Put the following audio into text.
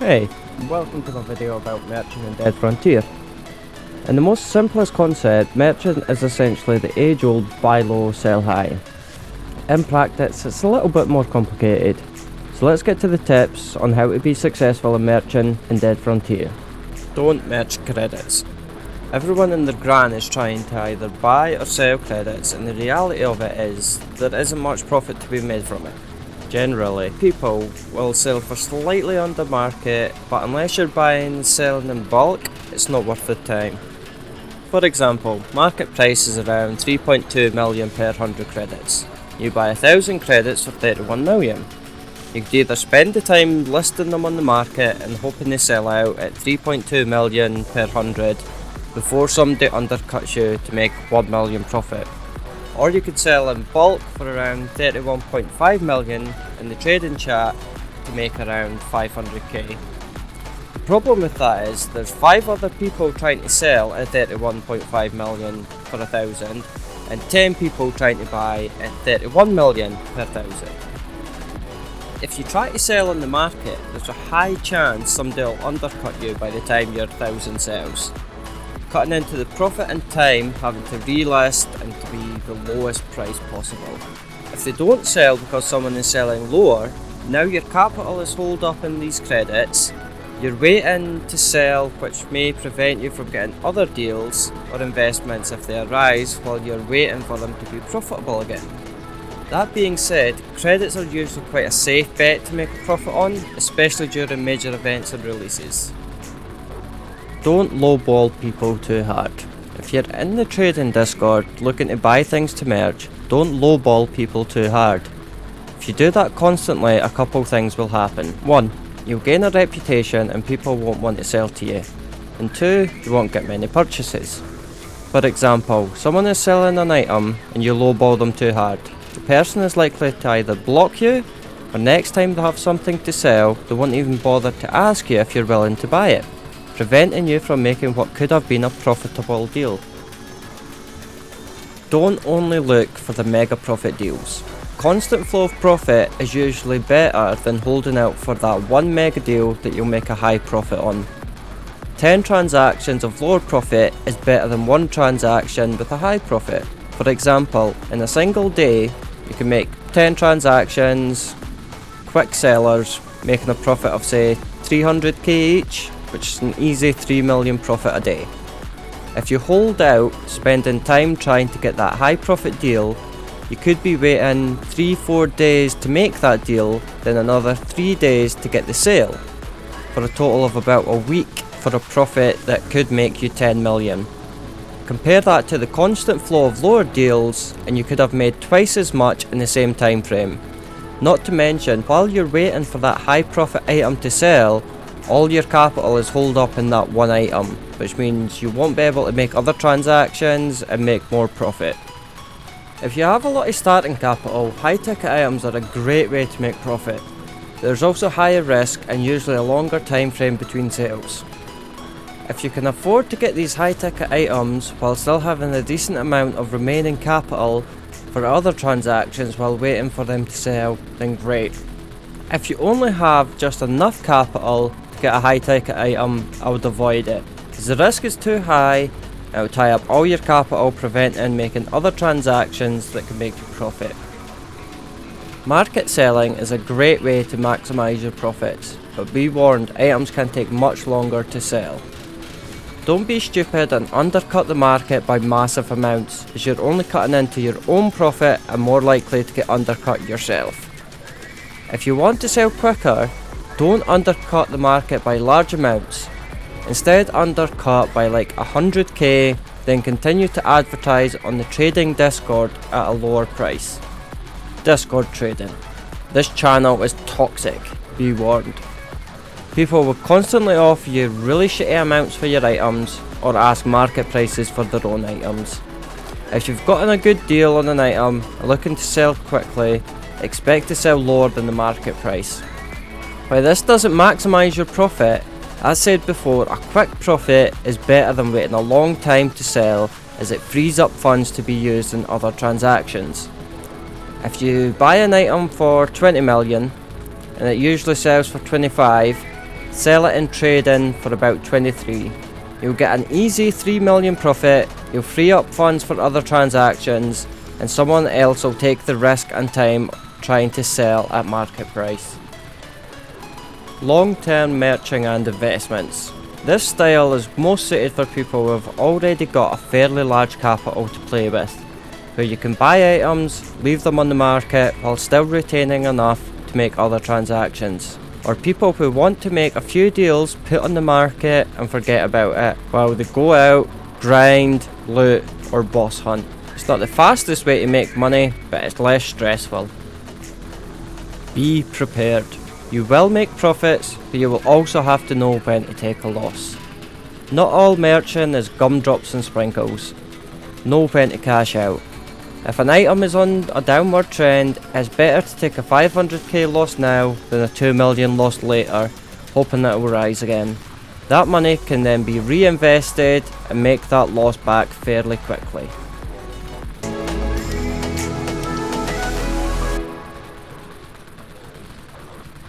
Hey, welcome to my video about merchant in Dead Frontier. In the most simplest concept, merchant is essentially the age-old buy low, sell high. In practice, it's a little bit more complicated. So let's get to the tips on how to be successful in merchant in Dead Frontier. Don't merge credits. Everyone and their gran is trying to either buy or sell credits, and the reality of it is there isn't much profit to be made from it. Generally, people will sell for slightly under market, but unless you're buying and selling in bulk, it's not worth the time. For example, market price is around 3.2 million per 100 credits. You buy 1,000 credits for 31 million. You could either spend the time listing them on the market and hoping they sell out at 3.2 million per 100 before somebody undercuts you to make 1 million profit. Or you could sell in bulk for around 31.5 million in the trading chat to make around 500k. The problem with that is there's 5 other people trying to sell at 31.5 million for 1,000 and 10 people trying to buy at 31 million per 1,000. If you try to sell on the market, there's a high chance somebody will undercut you by the time your 1,000 sells, cutting into the profit and time having to relist and to be the lowest price possible. If they don't sell because someone is selling lower, now your capital is holed up in these credits, you're waiting to sell, which may prevent you from getting other deals or investments if they arise while you're waiting for them to be profitable again. That being said, credits are usually quite a safe bet to make a profit on, especially during major events and releases. Don't lowball people too hard. If you're in the trading Discord looking to buy things to merge, don't lowball people too hard. If you do that constantly, a couple things will happen. 1. You'll gain a reputation and people won't want to sell to you. And 2. You won't get many purchases. For example, someone is selling an item and you lowball them too hard. The person is likely to either block you, or next time they have something to sell, they won't even bother to ask you if you're willing to buy it, preventing you from making what could have been a profitable deal. Don't only look for the mega profit deals. Constant flow of profit is usually better than holding out for that one mega deal that you'll make a high profit on. 10 transactions of lower profit is better than 1 transaction with a high profit. For example, in a single day, you can make 10 transactions, quick sellers, making a profit of say 300k each, which is an easy 3 million profit a day. If you hold out, spending time trying to get that high profit deal, you could be waiting 3-4 days to make that deal, then another 3 days to get the sale, for a total of about a week for a profit that could make you 10 million. Compare that to the constant flow of lower deals and you could have made twice as much in the same time frame. Not to mention, while you're waiting for that high profit item to sell, all your capital is holed up in that one item, which means you won't be able to make other transactions and make more profit. If you have a lot of starting capital, high ticket items are a great way to make profit. There's also higher risk and usually a longer time frame between sales. If you can afford to get these high ticket items while still having a decent amount of remaining capital for other transactions while waiting for them to sell, then great. If you only have just enough capital to get a high ticket item, I would avoid it, because the risk is too high. It will tie up all your capital, preventing making other transactions that can make you profit. Market selling is a great way to maximise your profits, but be warned, items can take much longer to sell. Don't be stupid and undercut the market by massive amounts, as you're only cutting into your own profit and more likely to get undercut yourself. If you want to sell quicker, don't undercut the market by large amounts. Instead, undercut by like 100k, then continue to advertise on the trading Discord at a lower price. Discord trading. This channel is toxic, be warned. People will constantly offer you really shitty amounts for your items or ask market prices for their own items. If you've gotten a good deal on an item and looking to sell quickly, expect to sell lower than the market price. While this doesn't maximise your profit, as said before, a quick profit is better than waiting a long time to sell, as it frees up funds to be used in other transactions. If you buy an item for 20 million and it usually sells for 25, sell it and trade in for about 23. You'll get an easy 3 million profit, you'll free up funds for other transactions, and someone else will take the risk and time trying to sell at market price. Long-term merching and investments. This style is most suited for people who have already got a fairly large capital to play with, where you can buy items, leave them on the market while still retaining enough to make other transactions. Or people who want to make a few deals, put on the market and forget about it, while they go out, grind, loot or boss hunt. It's not the fastest way to make money, but it's less stressful. Be prepared. You will make profits, but you will also have to know when to take a loss. Not all merching is gumdrops and sprinkles. Know when to cash out. If an item is on a downward trend, it's better to take a 500k loss now than a 2 million loss later, hoping that it will rise again. That money can then be reinvested and make that loss back fairly quickly.